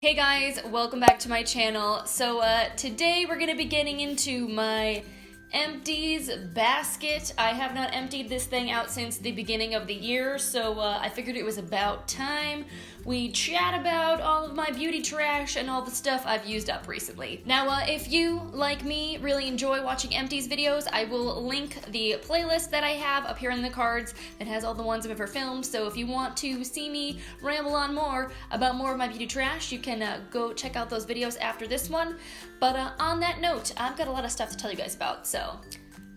Hey guys, welcome back to my channel. So today we're gonna be getting into my Empties basket. I have not emptied this thing out since the beginning of the year, so I figured it was about time we chat about all of my beauty trash and all the stuff I've used up recently. Now, if you, like me, really enjoy watching Empties videos, I will link the playlist that I have up here in the cards that has all the ones I've ever filmed, so if you want to see me ramble on more about more of my beauty trash, you can go check out those videos after this one. But on that note, I've got a lot of stuff to tell you guys about, so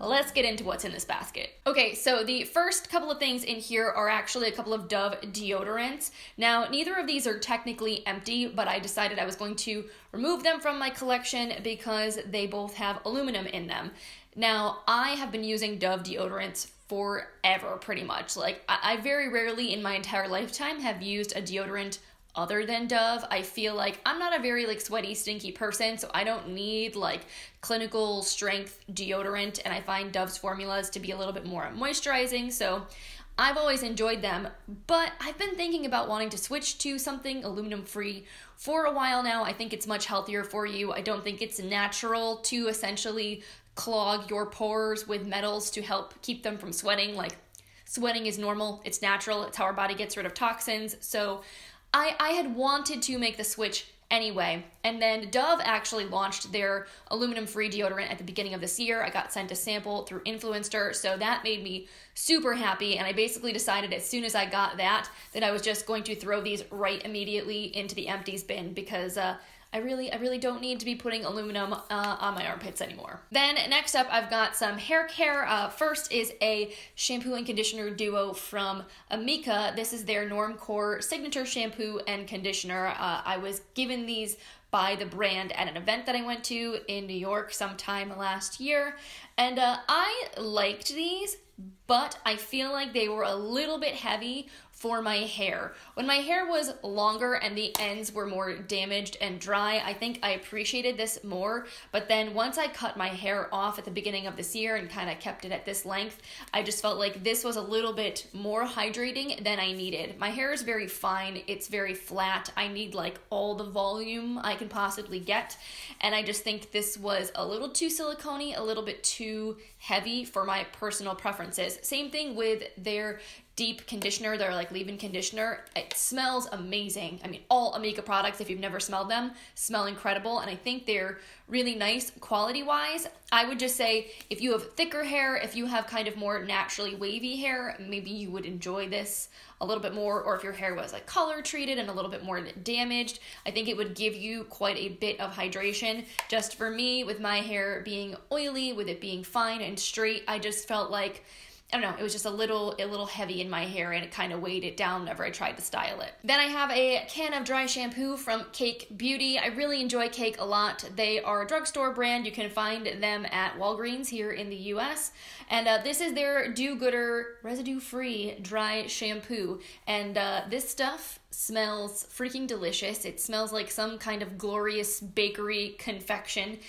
let's get into what's in this basket. Okay, so the first couple of things in here are actually a couple of Dove deodorants. Now, neither of these are technically empty, but I decided I was going to remove them from my collection because they both have aluminum in them. Now, I have been using Dove deodorants forever, pretty much. Like, I very rarely in my entire lifetime have used a deodorant other than Dove. I feel like I'm not a very sweaty, stinky person, so I don't need clinical strength deodorant, and I find Dove's formulas to be a little bit more moisturizing, so I've always enjoyed them, but I've been thinking about wanting to switch to something aluminum free for a while now. I think it's much healthier for you. I don't think it's natural to essentially clog your pores with metals to help keep them from sweating. Sweating is normal, it's natural, it's how our body gets rid of toxins, so I had wanted to make the switch anyway, and then Dove actually launched their aluminum-free deodorant at the beginning of this year. I got sent a sample through Influencer, so that made me super happy, and I basically decided as soon as I got that I was just going to throw these right immediately into the empties bin because I really don't need to be putting aluminum on my armpits anymore. Then next up, I've got some hair care. First is a shampoo and conditioner duo from Amika. This is their Normcore signature shampoo and conditioner. I was given these by the brand at an event that I went to in New York sometime last year, and I liked these, but I feel like they were a little bit heavy for my hair. When my hair was longer and the ends were more damaged and dry, I think I appreciated this more, but then once I cut my hair off at the beginning of this year and kind of kept it at this length, I just felt like this was a little bit more hydrating than I needed. My hair is very fine, it's very flat, I need all the volume I can possibly get, and I just think this was a little too silicone-y, a little bit too heavy for my personal preferences. Same thing with their deep conditioner, their leave-in conditioner. It smells amazing. I mean, all Amika products, if you've never smelled them, smell incredible, and I think they're really nice quality-wise. I would just say if you have thicker hair, if you have kind of more naturally wavy hair, maybe you would enjoy this a little bit more, or if your hair was color treated and a little bit more damaged, I think it would give you quite a bit of hydration. Just for me, with my hair being oily, with it being fine and straight, I just felt like, I don't know, it was just a little heavy in my hair, and it kind of weighed it down whenever I tried to style it. Then I have a can of dry shampoo from Cake Beauty. I really enjoy Cake a lot. They are a drugstore brand. You can find them at Walgreens here in the US. And this is their Do-Gooder residue-free dry shampoo. And this stuff smells freaking delicious. It smells like some kind of glorious bakery confection.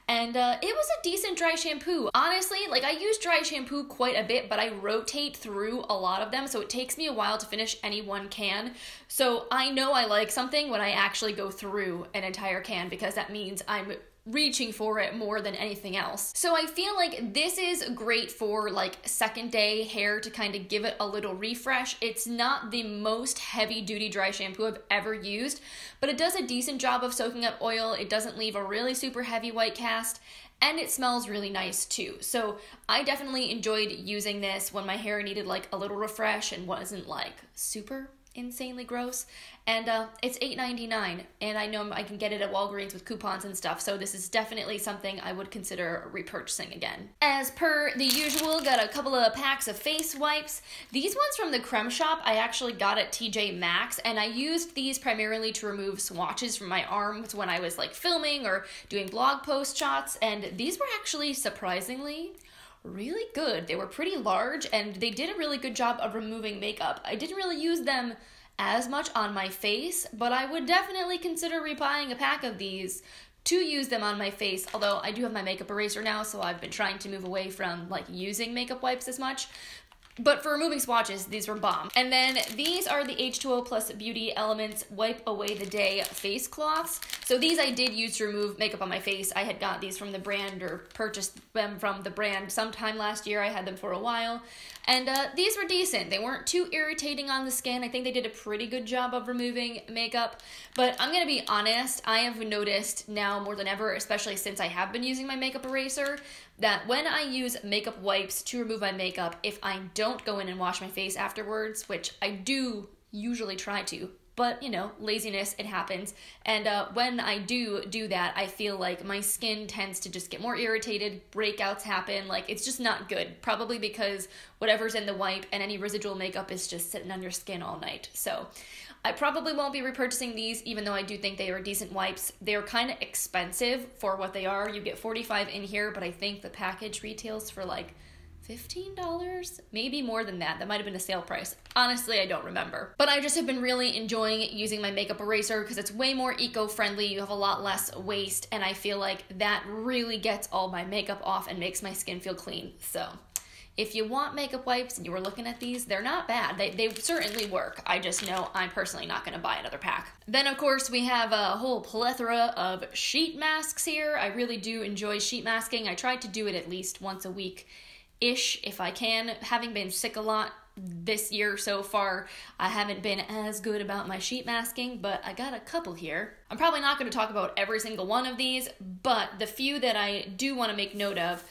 And it was a decent dry shampoo. Honestly, I use dry shampoo quite a bit, but I rotate through a lot of them, so it takes me a while to finish any one can. So I know I like something when I actually go through an entire can, because that means I'm reaching for it more than anything else. So I feel like this is great for second day hair to kind of give it a little refresh. It's not the most heavy duty dry shampoo I've ever used, but it does a decent job of soaking up oil. It doesn't leave a really super heavy white cast, and it smells really nice too. So I definitely enjoyed using this when my hair needed a little refresh and wasn't super insanely gross. And it's $8.99, and I know I can get it at Walgreens with coupons and stuff, so this is definitely something I would consider repurchasing again. As per the usual, got a couple of packs of face wipes. These ones from the Creme shop I actually got at TJ Maxx, and I used these primarily to remove swatches from my arms when I was filming or doing blog post shots, and these were actually surprisingly really good. They were pretty large, and they did a really good job of removing makeup. I didn't really use them as much on my face, but I would definitely consider rebuying a pack of these to use them on my face, although I do have my makeup eraser now, so I've been trying to move away from using makeup wipes as much. But for removing swatches, these were bomb. And then these are the H2O Plus Beauty Elements Wipe Away the Day face cloths. So these I did use to remove makeup on my face. I had got these from the brand or purchased them from the brand sometime last year. I had them for a while. And these were decent. They weren't too irritating on the skin. I think they did a pretty good job of removing makeup. But I'm gonna be honest, I have noticed now more than ever, especially since I have been using my makeup eraser, that when I use makeup wipes to remove my makeup, if I don't go in and wash my face afterwards, which I do usually try to, but you know, laziness, it happens. And when I do that, I feel like my skin tends to just get more irritated, breakouts happen, like it's just not good. Probably because whatever's in the wipe and any residual makeup is just sitting on your skin all night. So I probably won't be repurchasing these, even though I do think they are decent wipes. They're kind of expensive for what they are. You get 45 in here, but I think the package retails for like $15, maybe more than that. That might have been a sale price. Honestly, I don't remember. But I just have been really enjoying using my makeup eraser because it's way more eco-friendly. You have a lot less waste, and I feel like that really gets all my makeup off and makes my skin feel clean. So if you want makeup wipes and you were looking at these, they're not bad. They certainly work. I just know I'm personally not gonna buy another pack. Then of course we have a whole plethora of sheet masks here. I really do enjoy sheet masking. I try to do it at least once a week-ish if I can. Having been sick a lot this year so far, I haven't been as good about my sheet masking, but I got a couple here. I'm probably not going to talk about every single one of these, but the few that I do want to make note of,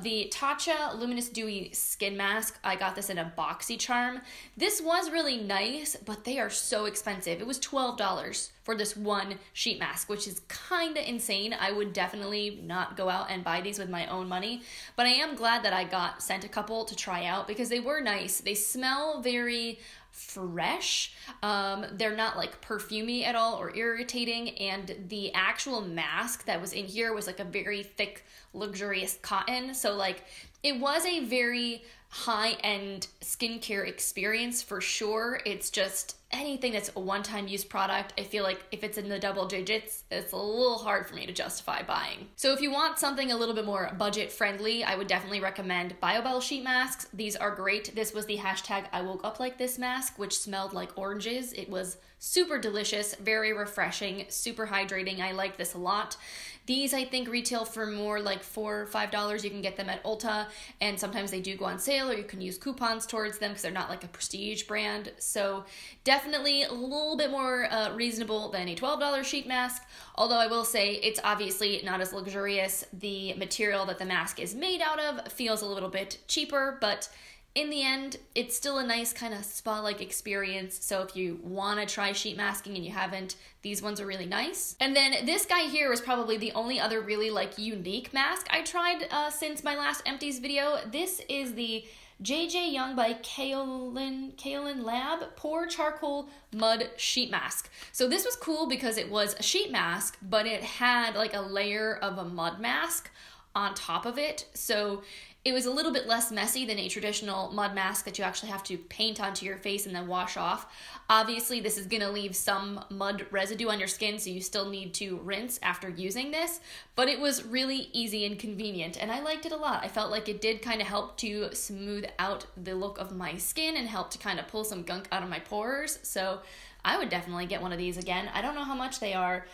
the Tatcha Luminous Dewy Skin Mask, I got this in a BoxyCharm. This was really nice, but they are so expensive. It was $12 for this one sheet mask, which is kind of insane. I would definitely not go out and buy these with my own money, but I am glad that I got sent a couple to try out because they were nice. They smell very fresh. They're not like perfumey at all or irritating, and the actual mask that was in here was like a very thick, luxurious cotton. So like it was a very high-end skincare experience for sure. It's just anything that's a one-time use product, I feel like if it's in the double digits, it's a little hard for me to justify buying. So if you want something a little bit more budget-friendly, I would definitely recommend Biobelle sheet masks. These are great. This was the hashtag I woke up like this mask, which smelled like oranges. It was super delicious, very refreshing, super hydrating. I like this a lot. These I think retail for more like $4 or $5. You can get them at Ulta, and sometimes they do go on sale, or you can use coupons towards them because they're not like a prestige brand. So definitely a little bit more reasonable than a $12 sheet mask, although I will say it's obviously not as luxurious. The material that the mask is made out of feels a little bit cheaper, but in the end, it's still a nice kind of spa-like experience. So if you want to try sheet masking and you haven't, these ones are really nice. And then this guy here was probably the only other really like unique mask I tried since my last Empties video. This is the JJ Young by Caolion Lab Pore Charcoal Mud Sheet Mask. So this was cool because it was a sheet mask, but it had like a layer of a mud mask on top of it. So it was a little bit less messy than a traditional mud mask that you actually have to paint onto your face and then wash off. Obviously, this is gonna leave some mud residue on your skin, so you still need to rinse after using this, but it was really easy and convenient, and I liked it a lot. I felt like it did kind of help to smooth out the look of my skin and help to kind of pull some gunk out of my pores, so I would definitely get one of these again. I don't know how much they are.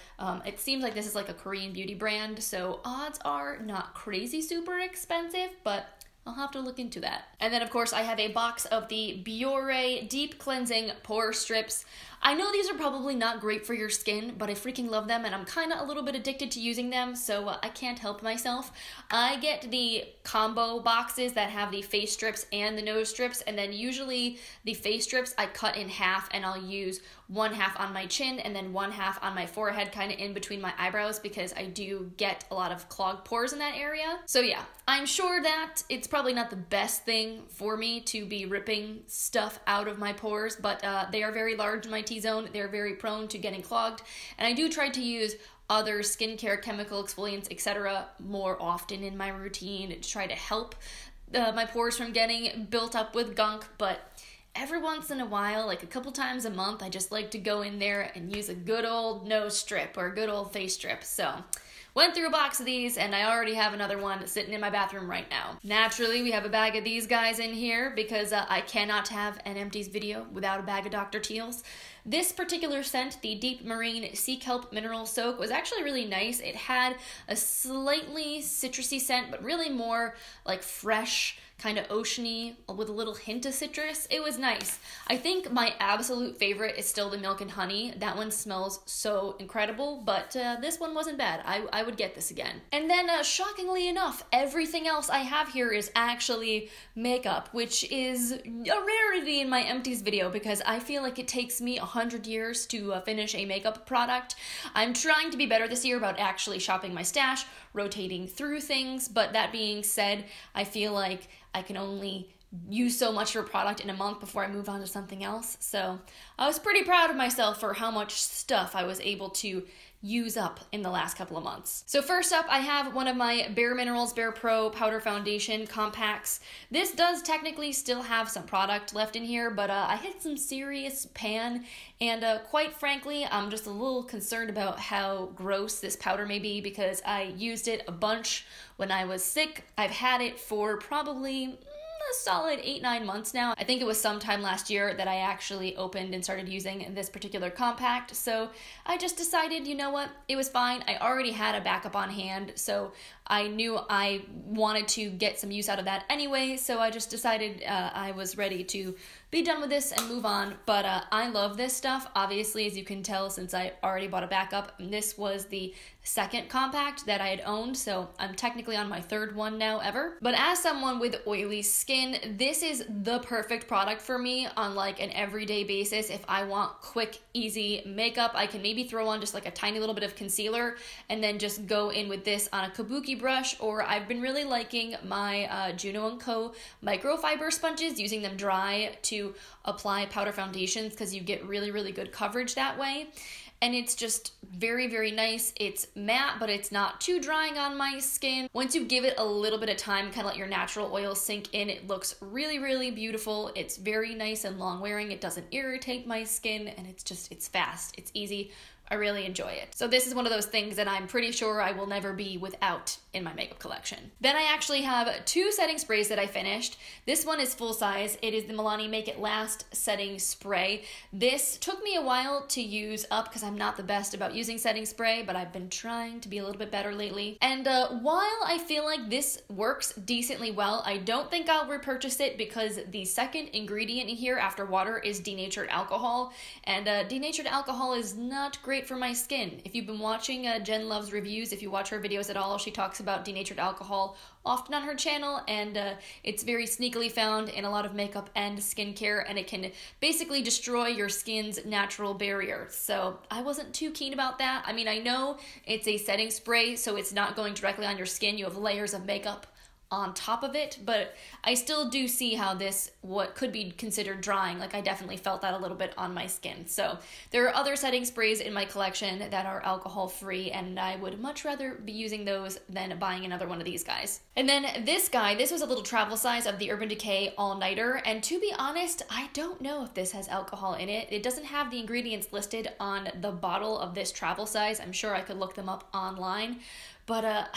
It seems like this is like a Korean beauty brand, so odds are not crazy super expensive, but I'll have to look into that. And then of course I have a box of the Biore Deep Cleansing Pore Strips. I know these are probably not great for your skin, but I freaking love them, and I'm kind of a little bit addicted to using them, so I can't help myself. I get the combo boxes that have the face strips and the nose strips, and then usually the face strips I cut in half, and I'll use one half on my chin and then one half on my forehead, kind of in between my eyebrows, because I do get a lot of clogged pores in that area. So yeah, I'm sure that it's probably not the best thing for me to be ripping stuff out of my pores, but they are very large in my T-zone. They're very prone to getting clogged, and I do try to use other skincare, chemical exfoliants, etc. more often in my routine to try to help my pores from getting built up with gunk, but every once in a while, like a couple times a month, I just like to go in there and use a good old nose strip or a good old face strip. So Went through a box of these, and I already have another one sitting in my bathroom right now. Naturally, we have a bag of these guys in here because I cannot have an Empties video without a bag of Dr. Teal's. This particular scent, the Deep Marine Sea Kelp Mineral Soak, was actually really nice. It had a slightly citrusy scent, but really more like fresh, kind of oceany with a little hint of citrus. It was nice. I think my absolute favorite is still the Milk and Honey. That one smells so incredible, but this one wasn't bad. I would get this again. And then shockingly enough, everything else I have here is actually makeup, which is a rarity in my Empties video because I feel like it takes me 100 years to finish a makeup product. I'm trying to be better this year about actually shopping my stash, rotating through things, but that being said, I feel like I can only use so much of a product in a month before I move on to something else. So I was pretty proud of myself for how much stuff I was able to use up in the last couple of months. So first up, I have one of my BareMinerals BarePro Powder Foundation Compacts. This does technically still have some product left in here, but I hit some serious pan, and quite frankly, I'm just a little concerned about how gross this powder may be because I used it a bunch when I was sick. I've had it for probably a solid 8-9 months now. I think it was sometime last year that I actually opened and started using this particular compact, so I just decided, you know what, it was fine. I already had a backup on hand, so I knew I wanted to get some use out of that anyway, so I just decided I was ready to be done with this and move on. But I love this stuff, obviously, as you can tell, since I already bought a backup. This was the second compact that I had owned, so I'm technically on my third one now ever. But as someone with oily skin, this is the perfect product for me on like an everyday basis. If I want quick, easy makeup, I can maybe throw on just like a tiny little bit of concealer and then just go in with this on a kabuki brush, or I've been really liking my Juno & Co. microfiber sponges, using them dry to apply powder foundations because you get really, really good coverage that way. And it's just very, very nice. It's matte, but it's not too drying on my skin. Once you give it a little bit of time, kind of let your natural oil sink in, it looks really, really beautiful. It's very nice and long wearing. It doesn't irritate my skin, and it's fast, it's easy. I really enjoy it. So this is one of those things that I'm pretty sure I will never be without in my makeup collection. Then I actually have 2 setting sprays that I finished. This one is full size. It is the Milani Make It Last setting spray. This took me a while to use up because I'm not the best about using setting spray, but I've been trying to be a little bit better lately. And while I feel like this works decently well, I don't think I'll repurchase it because the second ingredient here after water is denatured alcohol, and denatured alcohol is not great for my skin. If you've been watching Jen Loves Reviews, if you watch her videos at all, she talks about denatured alcohol often on her channel, and it's very sneakily found in a lot of makeup and skincare, and it can basically destroy your skin's natural barrier. So I wasn't too keen about that. I mean, I know it's a setting spray, so it's not going directly on your skin. You have layers of makeup on top of it, but I still do see how this, what could be considered drying, like I definitely felt that a little bit on my skin. So there are other setting sprays in my collection that are alcohol free, and I would much rather be using those than buying another one of these guys. And then this guy, this was a little travel size of the Urban Decay All Nighter, and to be honest, I don't know if this has alcohol in it. It doesn't have the ingredients listed on the bottle of this travel size. I'm sure I could look them up online, but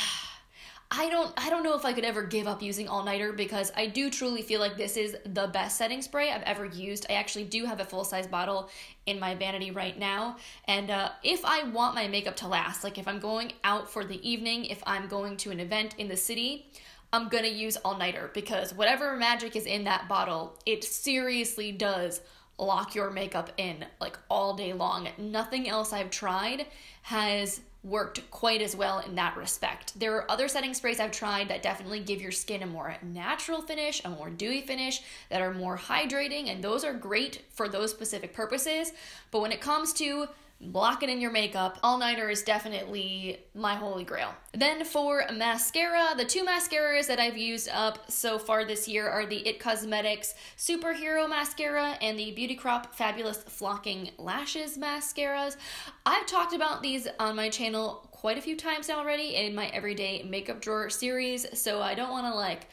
I don't know if I could ever give up using All Nighter because I do truly feel like this is the best setting spray I've ever used. I actually do have a full-size bottle in my vanity right now, and if I want my makeup to last, like if I'm going out for the evening, if I'm going to an event in the city, I'm gonna use All Nighter because whatever magic is in that bottle, it seriously does lock your makeup in like all day long. Nothing else I've tried has worked quite as well in that respect. There are other setting sprays I've tried that definitely give your skin a more natural finish, a more dewy finish, that are more hydrating, and those are great for those specific purposes. But when it comes to blocking in your makeup, All Nighter is definitely my holy grail. Then for mascara, the 2 mascaras that I've used up so far this year are the IT Cosmetics Superhero Mascara and the Beauty Crop Fabulous Flocking Lashes Mascaras. I've talked about these on my channel quite a few times now already in my Everyday Makeup Drawer series, so I don't want to like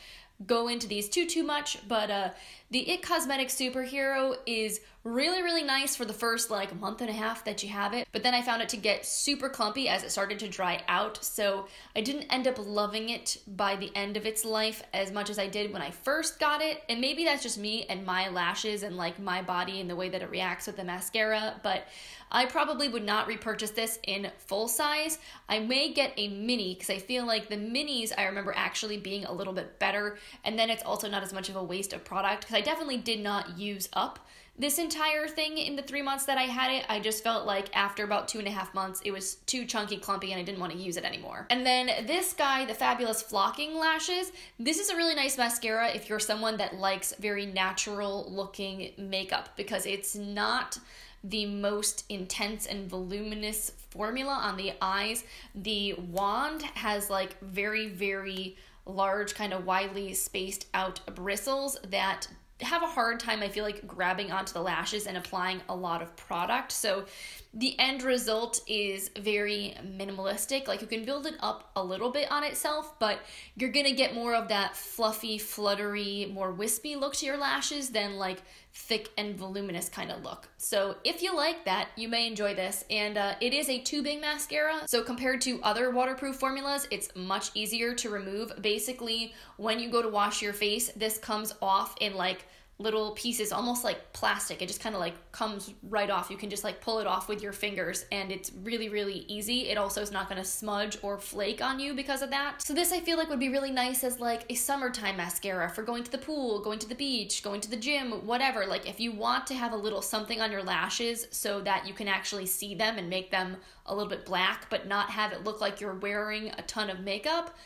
go into these too much, but the IT Cosmetics Superhero is really, really nice for the first like month and a half that you have it, but then I found it to get super clumpy as it started to dry out, so I didn't end up loving it by the end of its life as much as I did when I first got it, and maybe that's just me and my lashes and like my body and the way that it reacts with the mascara, but I probably would not repurchase this in full size. I may get a mini because I feel like the minis I remember actually being a little bit better, and then it's also not as much of a waste of product because I definitely did not use up this entire thing in the 3 months that I had it. I just felt like after about 2.5 months, it was too chunky, clumpy, and I didn't want to use it anymore. And then this guy, the Fabulous Flocking Lashes, this is a really nice mascara if you're someone that likes very natural looking makeup because it's not the most intense and voluminous formula on the eyes. The wand has like very, very large, kind of widely spaced out bristles that have a hard time, I feel like, grabbing onto the lashes and applying a lot of product. So the end result is very minimalistic. Like you can build it up a little bit on itself, but you're gonna get more of that fluffy, fluttery, more wispy look to your lashes than like thick and voluminous kind of look. So if you like that, you may enjoy this. And it is a tubing mascara, so compared to other waterproof formulas, it's much easier to remove. Basically, when you go to wash your face, this comes off in like little pieces, almost like plastic. It just kind of like comes right off. You can just like pull it off with your fingers and it's really, really easy. It also is not going to smudge or flake on you because of that. So this I feel like would be really nice as like a summertime mascara for going to the pool, going to the beach, going to the gym, whatever. Like if you want to have a little something on your lashes so that you can actually see them and make them a little bit black, but not have it look like you're wearing a ton of makeup,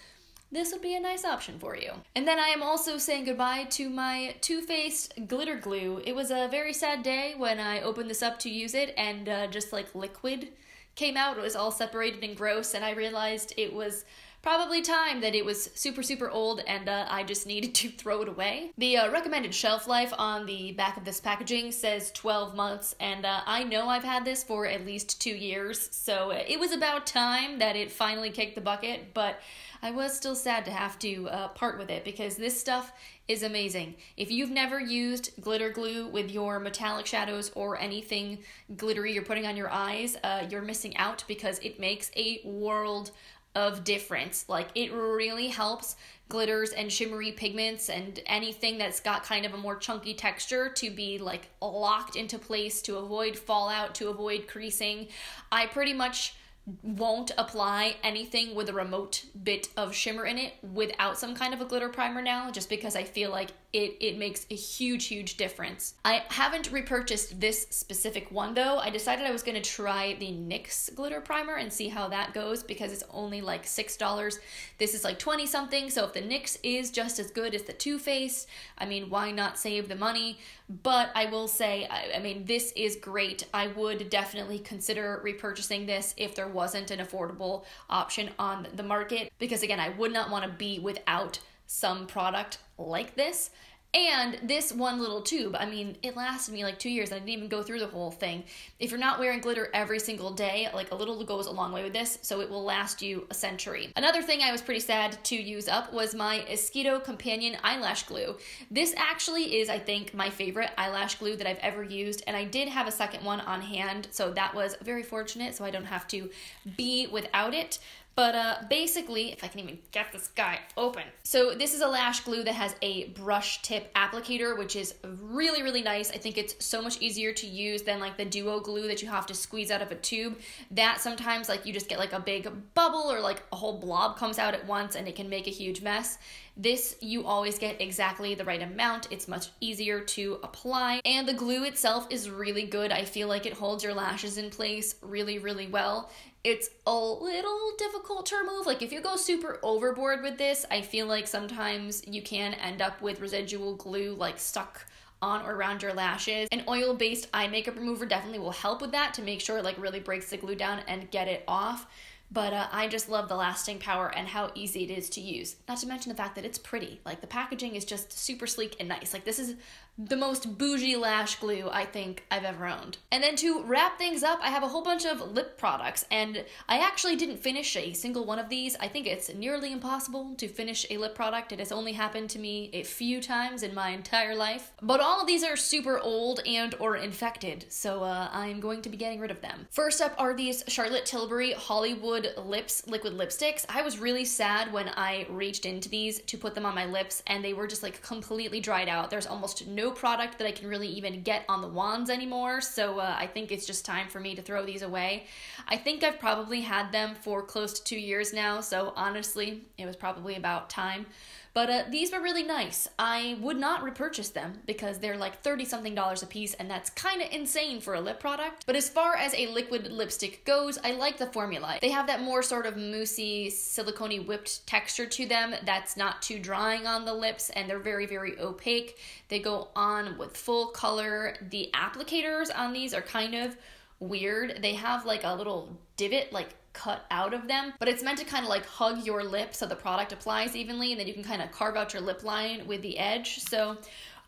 this would be a nice option for you. And then I am also saying goodbye to my Too Faced glitter glue. It was a very sad day when I opened this up to use it and just like liquid came out. It was all separated and gross, and I realized it was probably time that it was super, super old and I just needed to throw it away. The recommended shelf life on the back of this packaging says 12 months, and I know I've had this for at least 2 years, so it was about time that it finally kicked the bucket, but I was still sad to have to part with it because this stuff is amazing. If you've never used glitter glue with your metallic shadows or anything glittery you're putting on your eyes, you're missing out because it makes a world of difference. Like it really helps glitters and shimmery pigments and anything that's got kind of a more chunky texture to be like locked into place, to avoid fallout, to avoid creasing. I pretty much won't apply anything with a remote bit of shimmer in it without some kind of a glitter primer now, just because I feel like it makes a huge, huge difference. I haven't repurchased this specific one though. I decided I was going to try the NYX glitter primer and see how that goes because it's only like $6. This is like 20 something, so if the NYX is just as good as the Too Faced, I mean, why not save the money? But I will say, I mean, this is great. I would definitely consider repurchasing this if there wasn't an affordable option on the market, because again, I would not want to be without some product like this. And this one little tube, I mean, it lasted me like 2 years. I didn't even go through the whole thing. If you're not wearing glitter every single day, like a little goes a long way with this, so it will last you a century. Another thing I was pretty sad to use up was my Esquito Companion Eyelash Glue. This actually is, I think, my favorite eyelash glue that I've ever used, and I did have a second one on hand, so that was very fortunate, so I don't have to be without it. But basically, if I can even get this guy open. So this is a lash glue that has a brush tip applicator, which is really, really nice. I think it's so much easier to use than like the duo glue that you have to squeeze out of a tube. That sometimes like you just get like a big bubble or like a whole blob comes out at once and it can make a huge mess. This, you always get exactly the right amount. It's much easier to apply. And the glue itself is really good. I feel like it holds your lashes in place really, really well. It's a little difficult to remove. Like if you go super overboard with this, I feel like sometimes you can end up with residual glue like stuck on or around your lashes. An oil-based eye makeup remover definitely will help with that to make sure it like really breaks the glue down and get it off. but I just love the lasting power and how easy it is to use. Not to mention the fact that it's pretty. Like, the packaging is just super sleek and nice. Like, this is the most bougie lash glue I think I've ever owned. And then to wrap things up, I have a whole bunch of lip products, and I actually didn't finish a single one of these. I think it's nearly impossible to finish a lip product. It has only happened to me a few times in my entire life. But all of these are super old and or infected, so I'm going to be getting rid of them. First up are these Charlotte Tilbury Hollywood Lips liquid lipsticks. I was really sad when I reached into these to put them on my lips, and they were just like completely dried out. There's almost no product that I can really even get on the wands anymore, so I think it's just time for me to throw these away. I think I've probably had them for close to 2 years now, so honestly, it was probably about time. But these were really nice. I would not repurchase them because they're like $30-something a piece, and that's kind of insane for a lip product. But as far as a liquid lipstick goes, I like the formula. They have that more sort of moussey, silicone-y whipped texture to them that's not too drying on the lips, and they're very, very opaque. They go on with full color. The applicators on these are kind of weird. They have like a little divot like cut out of them, but it's meant to kind of like hug your lip so the product applies evenly, and then you can kind of carve out your lip line with the edge. So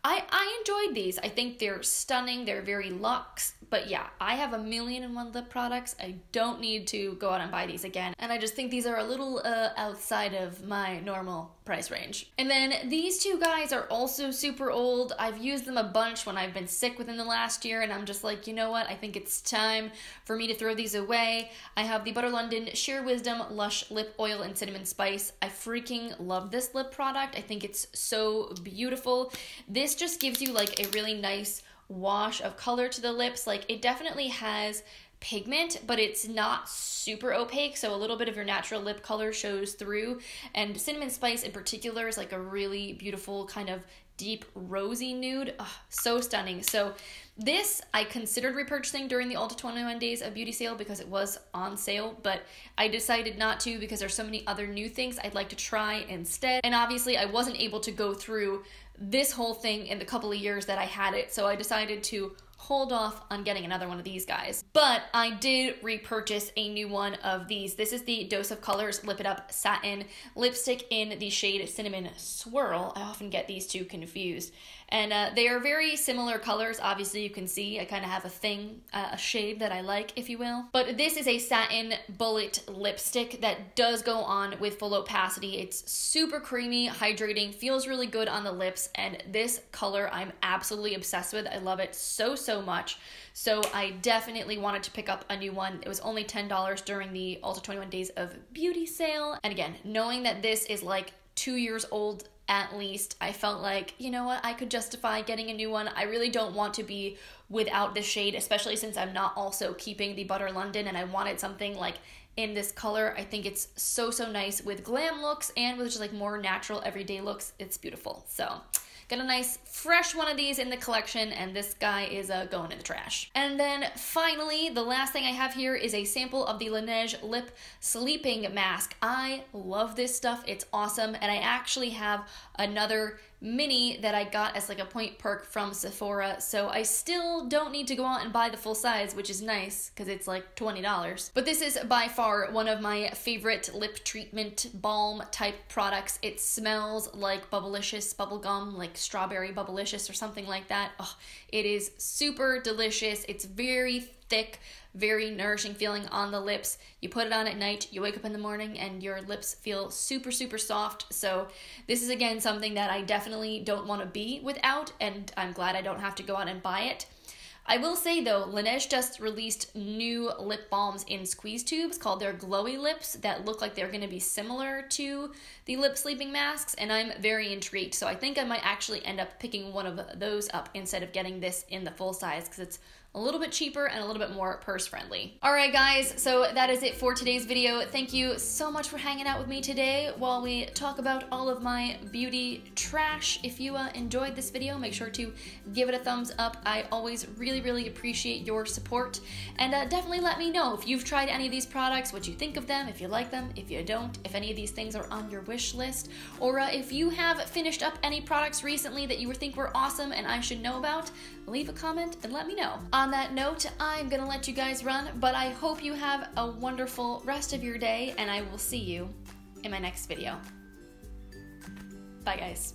I enjoyed these. I think they're stunning. They're very luxe. But yeah, I have 1,000,001 lip products. I don't need to go out and buy these again. And I just think these are a little outside of my normal price range. And then these two guys are also super old. I've used them a bunch when I've been sick within the last year, and I'm just like, you know what? I think it's time for me to throw these away. I have the Butter London Sheer Wisdom Lush Lip Oil and Cinnamon Spice. I freaking love this lip product. I think it's so beautiful. This just gives you like a really nice wash of color to the lips. Like, it definitely has pigment, but it's not super opaque, so a little bit of your natural lip color shows through. And Cinnamon Spice in particular is like a really beautiful kind of deep rosy nude. So stunning. So this I considered repurchasing during the Ulta 21 Days of Beauty sale because it was on sale, but I decided not to because there's so many other new things I'd like to try instead. And obviously I wasn't able to go through this whole thing in the couple of years that I had it, so I decided to hold off on getting another one of these guys. But I did repurchase a new one of these. This is the Dose of Colors Lip It Up Satin Lipstick in the shade Cinnamon Swirl. I often get these two confused. And they are very similar colors. Obviously, you can see I kind of have a thing, a shade that I like, if you will. But this is a satin bullet lipstick that does go on with full opacity. It's super creamy, hydrating, feels really good on the lips, and this color I'm absolutely obsessed with. I love it so much. So I definitely wanted to pick up a new one. It was only $10 during the Ulta 21 Days of Beauty sale. And again, knowing that this is like 2 years old at least, I felt like, you know what, I could justify getting a new one. I really don't want to be without this shade, especially since I'm not also keeping the Butter London, and I wanted something like in this color. I think it's so nice with glam looks and with just like more natural everyday looks. It's beautiful. So got a nice fresh one of these in the collection, and this guy is going in the trash. And then finally, the last thing I have here is a sample of the Laneige Lip Sleeping Mask. I love this stuff. It's awesome, and I actually have another mini that I got as like a point perk from Sephora, so I still don't need to go out and buy the full size, which is nice because it's like $20. But this is by far one of my favorite lip treatment balm type products. It smells like Bubblicious bubblegum, like strawberry Bubblicious or something like that. Oh, it is super delicious. It's very thick, very nourishing feeling on the lips. You put it on at night, you wake up in the morning, and your lips feel super soft. So this is again something that I definitely don't want to be without, and I'm glad I don't have to go out and buy it. I will say though, Laneige just released new lip balms in squeeze tubes called their Glowy Lips that look like they're going to be similar to the lip sleeping masks, and I'm very intrigued. So I think I might actually end up picking one of those up instead of getting this in the full size because it's a little bit cheaper and a little bit more purse friendly. Alright guys, so that is it for today's video. Thank you so much for hanging out with me today while we talk about all of my beauty trash. If you enjoyed this video, make sure to give it a thumbs up. I always really appreciate your support, and definitely let me know if you've tried any of these products, what you think of them, if you like them, if you don't, if any of these things are on your wish list, or if you have finished up any products recently that you think were awesome and I should know about. Leave a comment and let me know. on that note, I'm gonna let you guys run, but I hope you have a wonderful rest of your day, and I will see you in my next video. Bye, guys.